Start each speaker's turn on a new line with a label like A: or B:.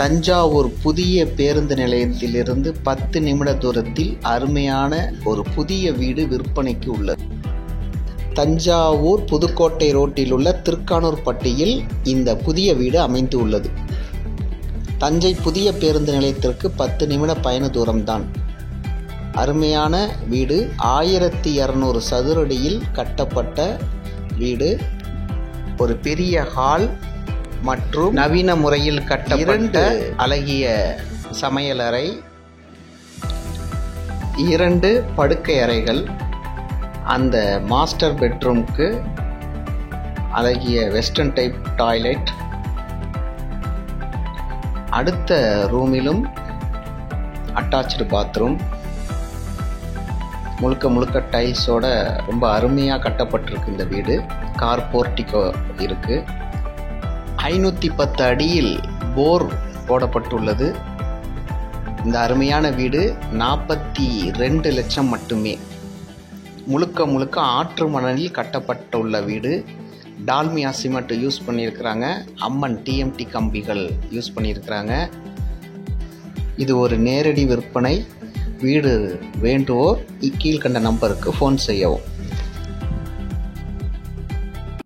A: தஞ்சாவூர் புதிய பேருந்து நிலையத்திலிருந்து 10 நிமிட தூரத்தில் அருமையான ஒரு புதிய வீடு விற்பனைக்கு உள்ளது. தஞ்சாவூர் புதுக்கோட்டை ரோட்டில் உள்ள திருக்கானூர்பட்டியில் இந்த புதிய வீடு அமைந்து உள்ளது. தஞ்சை புதிய பேருந்து நிலையத்திற்கு 10 நிமிட பயண தூரம்தான். அருமையான வீடு. 1200 சதுரடியில் கட்டப்பட்ட வீடு. ஒரு பெரிய ஹால் மற்றும் நவீன முறையில் கட்டப்பட்ட 2 அழகிய சமையலறை, 2 படுக்கை அறைகள், அந்த மாஸ்டர் பெட்ரூம்க்கு அழகிய வெஸ்டர்ன் டைப் டாய்லெட், அடுத்த ரூமிலும் அட்டாச்டு பாத்ரூம், முழுக்க டைல்ஸோட ரொம்ப அருமையாக கட்டப்பட்டிருக்கு இந்த வீடு. கார் போர்ட்டிகோ இருக்கு. 510 அடியில் போர் போடப்பட்டுள்ளது. இந்த அருமையான வீடு 42 லட்சம் மட்டுமே. முழுக்க ஆற்று மணலில் கட்டப்பட்டுள்ள வீடு. டால்மியா சிமெண்ட் யூஸ் பண்ணியிருக்கிறாங்க. அம்மன் TMT கம்பிகள் யூஸ் பண்ணியிருக்கிறாங்க. இது ஒரு நேரடி விற்பனை. வீடு வேண்டுவோர் கீழ்கண்ட நம்பருக்கு ஃபோன் செய்யவும்.